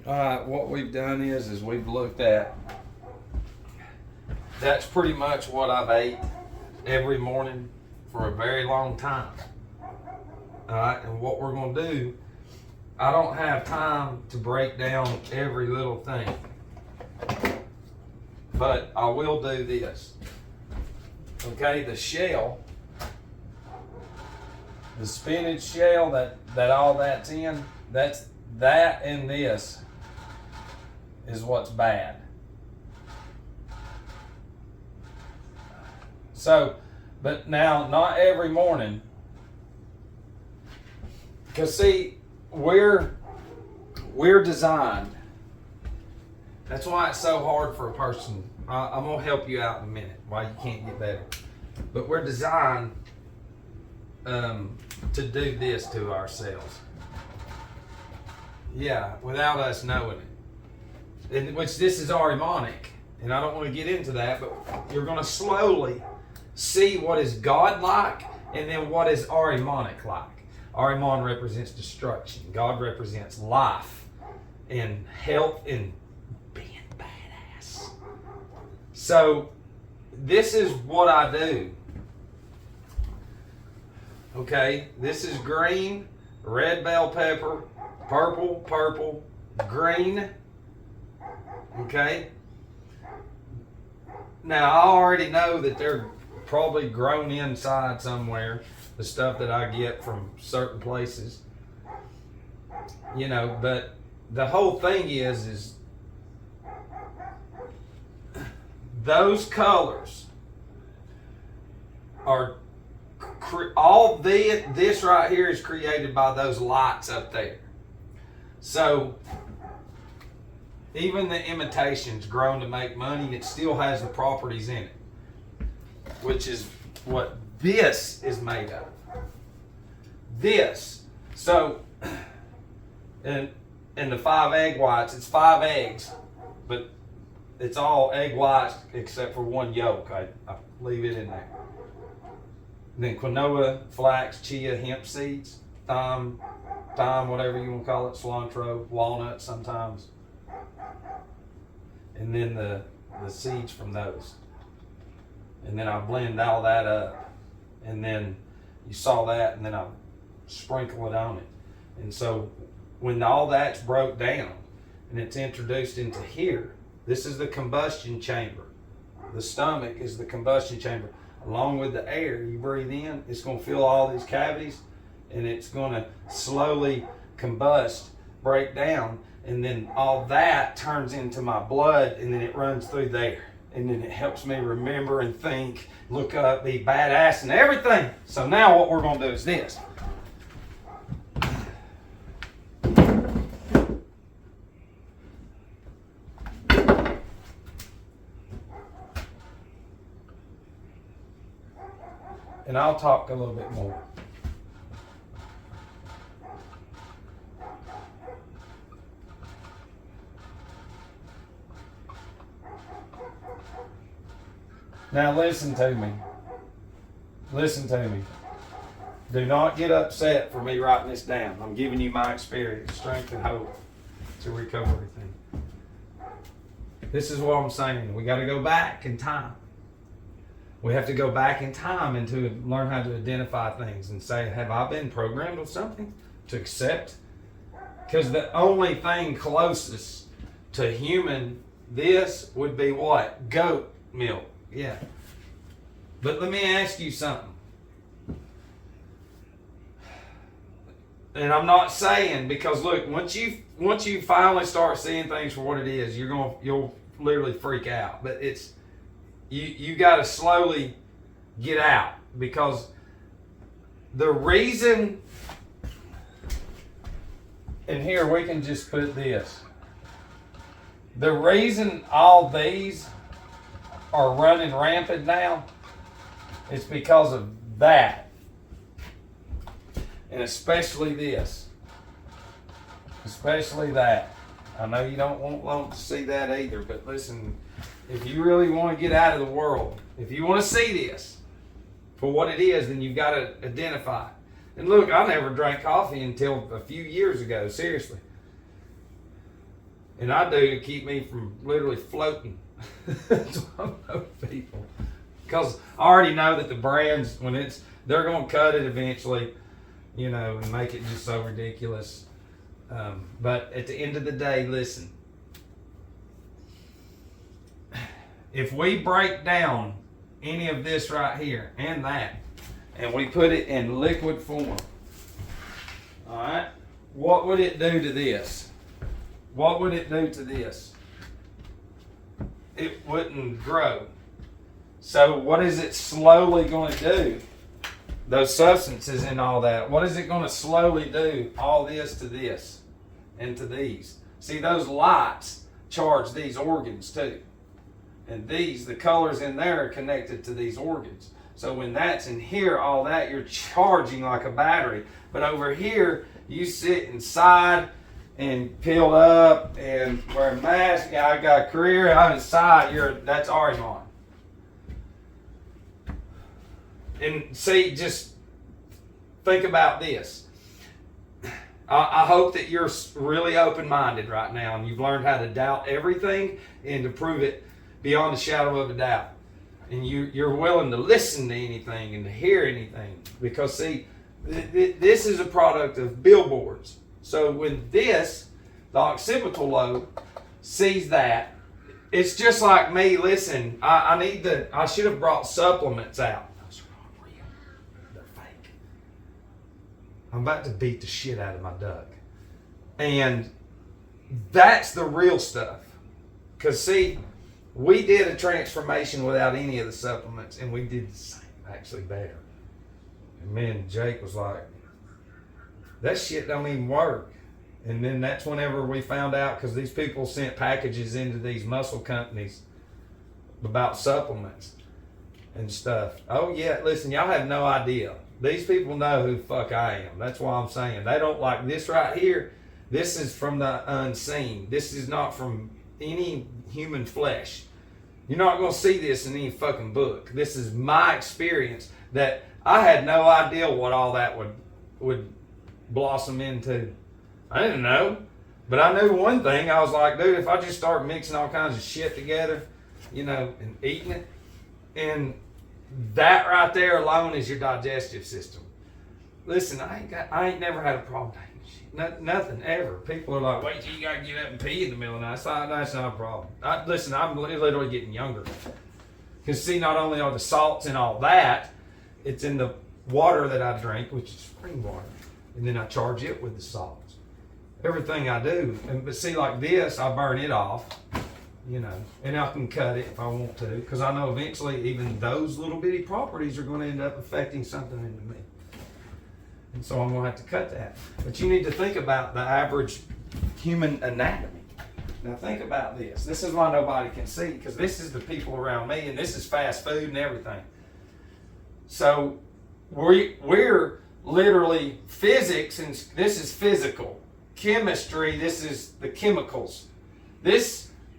All right, what we've done is we've looked at, that's pretty much what I've ate every morning for a very long time. All right, and what we're gonna do, I don't have time to break down every little thing, but I will do this. Okay, the shell, the spinach shell that all that's in, that and this is what's bad. So, but now not every morning, because see, we're designed. That's why it's so hard for a person. I'm gonna help you out in a minute why you can't get better. But we're designed to do this to ourselves. Yeah, without us knowing it. And which this is Ahrimanic, and I don't want to get into that, but you're going to slowly see what is God-like and then what is Ahrimanic like. Ahriman represents destruction. God represents life and health and being badass. So this is what I do. Okay, this is green, red bell pepper, purple, green. Okay. Now I already know that they're probably grown inside somewhere, the stuff that I get from certain places. You know, but the whole thing is those colors are all this right here is created by those lights up there. So even the imitation's grown to make money, it still has the properties in it, which is what this is made of. This. So, and the 5 egg whites, it's 5 eggs, but it's all egg whites except for one yolk. I leave it in there. And then quinoa, flax, chia, hemp seeds, thyme, whatever you want to call it, cilantro, walnuts sometimes. And then the seeds from those. And then I blend all that up. And then you saw that, and then I sprinkle it on it. And so when all that's broke down and it's introduced into here, this is the combustion chamber. The stomach is the combustion chamber. Along with the air you breathe in, it's going to fill all these cavities, and it's going to slowly combust, break down, and then all that turns into my blood, and then it runs through there. And then it helps me remember and think, look up, be badass and everything. So now what we're going to do is this. And I'll talk a little bit more. Now listen to me. Listen to me. Do not get upset for me writing this down. I'm giving you my experience, strength and hope to recover everything. This is what I'm saying. We got to go back in time. We have to go back in time and to learn how to identify things and say, have I been programmed with something to accept? Because the only thing closest to human this would be what? Goat milk. Yeah. But let me ask you something. And I'm not saying, because look, once you finally start seeing things for what it is, you'll literally freak out. But it's you got to slowly get out, because the reason, and here we can just put this. The reason all these are running rampant now, it's because of that. And especially this. Especially that. I know you don't want to see that either, but listen, if you really want to get out of the world, if you want to see this for what it is, then you've got to identify it. And look, I never drank coffee until a few years ago, seriously. And I do to keep me from literally floating. That's why I know people. Because I already know that the brands, they're going to cut it eventually, you know, and make it just so ridiculous. But at the end of the day, listen. If we break down any of this right here and that, and we put it in liquid form, all right, what would it do to this? What would it do to this? It wouldn't grow. So what is it slowly going to do? Those substances and all that, what is it going to slowly do? All this to this and to these. See, those lights charge these organs too. And these, the colors in there are connected to these organs. So when that's in here, all that, you're charging like a battery. But over here, you sit inside and peeled up and wear a mask. Yeah, I got a career. I'm inside. That's Arimon. And see, just think about this. I hope that you're really open-minded right now and you've learned how to doubt everything and to prove it beyond a shadow of a doubt. And you're willing to listen to anything and to hear anything. Because, see, this is a product of billboards. So when the occipital lobe sees that, it's just like me, listen, I should have brought supplements out. Those are not real. They're fake. I'm about to beat the shit out of my duck. And that's the real stuff. Because, see, we did a transformation without any of the supplements, and we did the same, actually better. And me and Jake was like, that shit don't even work. And then that's whenever we found out, because these people sent packages into these muscle companies about supplements and stuff. Oh yeah, listen, y'all have no idea. These people know who the fuck I am. That's why I'm saying. They don't like this right here. This is from the unseen. This is not from any human flesh. You're not going to see this in any fucking book. This is my experience that I had no idea what all that would blossom into. I didn't know. But I knew one thing. I was like, dude, if I just start mixing all kinds of shit together, you know, and eating it, and that right there alone is your digestive system. Listen, I ain't never had a problem taking shit. Nothing ever. People are like, wait till you gotta get up and pee in the middle of the night. That's not a problem. Listen, I'm literally getting younger. Because see, not only are the salts and all that, it's in the water that I drink, which is spring water. And then I charge it with the salts. Everything I do. But see, like this, I burn it off. You know, and I can cut it if I want to, because I know eventually even those little bitty properties are going to end up affecting something into me. And so I'm going to have to cut that. But you need to think about the average human anatomy. Now think about this. This is why nobody can see, because this is the people around me, and this is fast food and everything. So we're literally physics, and this is physical. Chemistry, this is the chemicals.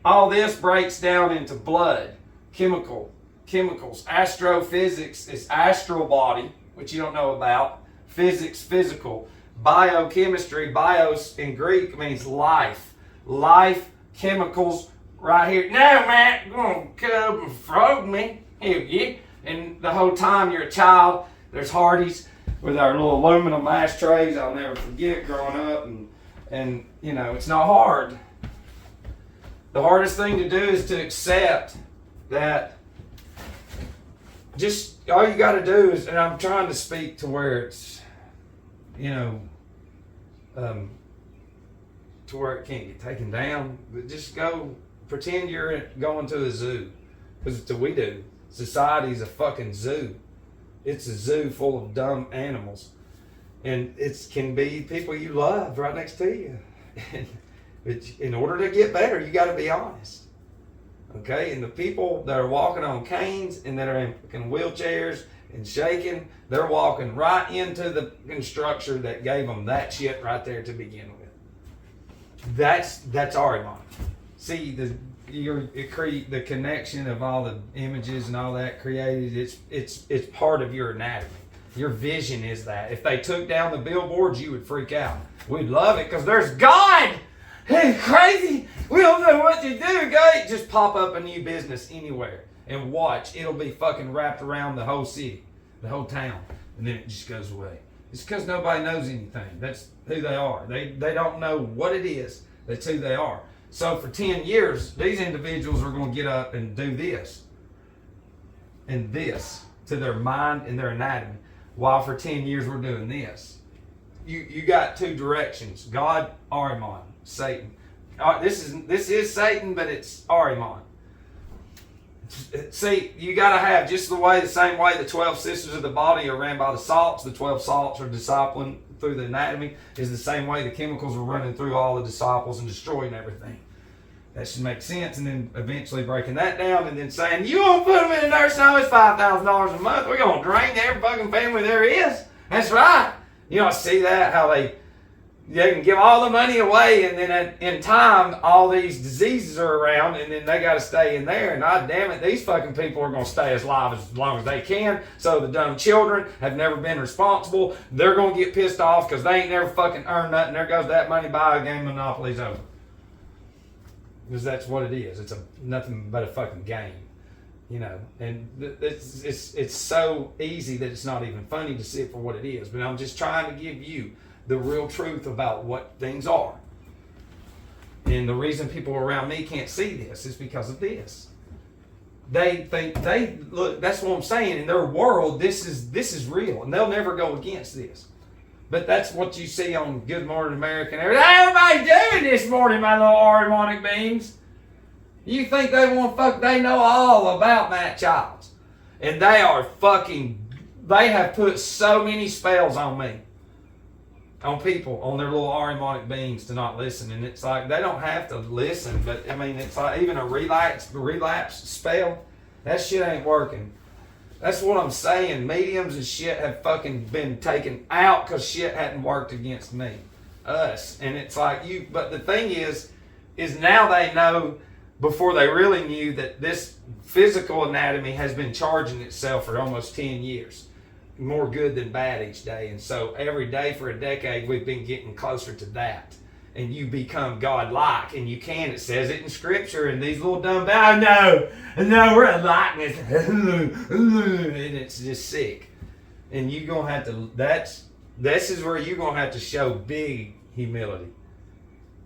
All this breaks down into blood, chemicals. Astrophysics is astral body, which you don't know about. Physics, physical. Biochemistry, bios in Greek means life. Life, chemicals, right here. No, man, you're going to cut up and frog me. Here, yeah. And the whole time you're a child, there's Hardee's with our little aluminum ashtrays. I'll never forget growing up. And you know, it's not hard. The hardest thing to do is to accept that just all you got to do is, and I'm trying to speak to where it's, you know, to where it can't get taken down, but just go pretend you're going to a zoo, because it's what we do. Society's a fucking zoo. It's a zoo full of dumb animals, and it can be people you love right next to you. But in order to get better, you got to be honest. Okay? And the people that are walking on canes and that are in wheelchairs and shaking, they're walking right into the structure that gave them that shit right there to begin with. That's Arimon. See, the connection of all the images and all that created, it's part of your anatomy. Your vision is that. If they took down the billboards, you would freak out. We'd love it because there's God! It's crazy. We don't know what to do, guys. Just pop up a new business anywhere and watch. It'll be fucking wrapped around the whole city, the whole town, and then it just goes away. It's because nobody knows anything. That's who they are. They don't know what it is. That's who they are. So for 10 years, these individuals are going to get up and do this and this to their mind and their anatomy, while for 10 years we're doing this. You got two directions: God, Ahriman, Satan. This is Satan, but it's Ahriman. See, you got to have just the same way the 12 sisters of the body are ran by the salts. The 12 salts are discipling through the anatomy. Is the same way the chemicals are running through all the disciples and destroying everything. That should make sense. And then eventually breaking that down and then saying, you won't put them in a nursing home, it's $5,000 a month. We're going to drain every fucking family there is. That's right. You know, I see that, how they can give all the money away, and then in time, all these diseases are around, and then they got to stay in there. And God damn it, these fucking people are going to stay as long as they can. So the dumb children have never been responsible. They're going to get pissed off because they ain't never fucking earned nothing. There goes that money, buy a game, Monopoly's over. Because that's what it is. It's nothing but a fucking game. You know, and it's so easy that it's not even funny to see it for what it is. But I'm just trying to give you the real truth about what things are. And the reason people around me can't see this is because of this. They think look, that's what I'm saying. In their world, this is real, and they'll never go against this. But that's what you see on Good Morning America and everything. Everybody doing this morning, my little Aaronic beans. You think they know all about Matt Childs. And they have put so many spells on me. On people, on their little Aaronic beans to not listen. And it's like, they don't have to listen, but I mean, it's like even a relapse spell, that shit ain't working. That's what I'm saying. Mediums and shit have fucking been taken out because shit hadn't worked against me. Us. And it's like but the thing is now they know before they really knew that this physical anatomy has been charging itself for almost 10 years. More good than bad each day. And so every day for a decade, we've been getting closer to that. And you become God-like, and you can. It says it in Scripture, and these little dumb no, we're a likeness. And it's just sick. And you're going to have to, this is where you're going to have to show big humility.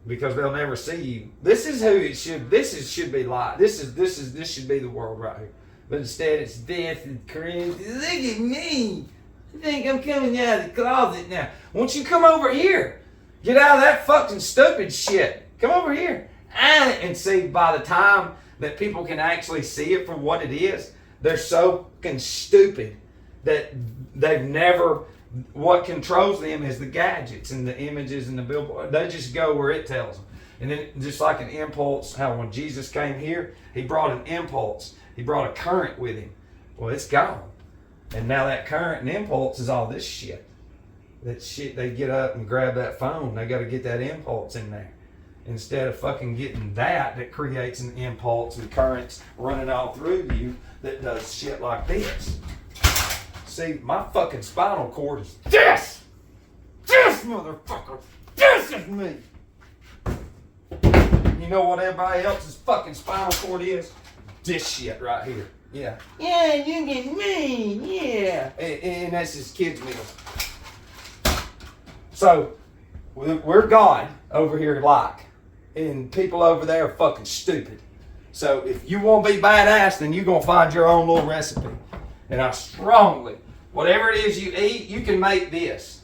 Because they'll never see you. This is who it should be like. This should be the world right here. But instead it's death and cringe. Look at me. I think I'm coming out of the closet now. Won't you come over here? Get out of that fucking stupid shit. Come over here. And see, by the time that people can actually see it for what it is, they're so fucking stupid that they've never, what controls them is the gadgets and the images and the billboard. They just go where it tells them. And then just like an impulse, how when Jesus came here, he brought an impulse. He brought a current with him. Well, it's gone. And now that current and impulse is all this shit. That shit, they get up and grab that phone. They got to get that impulse in there. Instead of fucking getting that creates an impulse and currents running all through you that does shit like this. See, my fucking spinal cord is this! This motherfucker! This is me! You know what everybody else's fucking spinal cord is? This shit right here. Yeah. Yeah, you get me. Yeah. And that's his kids' meals. So, we're God over here like. And people over there are fucking stupid. So, if you want to be badass, then you're going to find your own little recipe. And I strongly, whatever it is you eat, you can make this.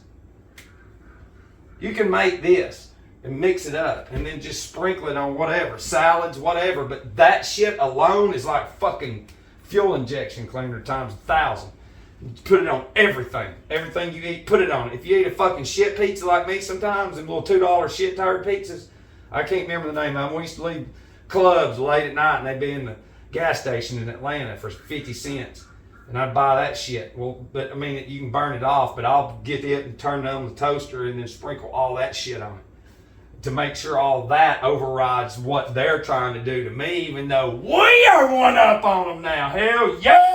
You can make this. And mix it up, and then just sprinkle it on whatever, salads, whatever. But that shit alone is like fucking fuel injection cleaner times 1,000. Put it on everything. Everything you eat, put it on it. If you eat a fucking shit pizza like me sometimes, and little $2 shit turd pizzas, I can't remember the name of them. We used to leave clubs late at night, and they'd be in the gas station in Atlanta for 50 cents. And I'd buy that shit. Well, but I mean, you can burn it off, but I'll get it and turn it on the toaster and then sprinkle all that shit on it. To make sure all that overrides what they're trying to do to me, even though we are one up on them now. Hell yeah!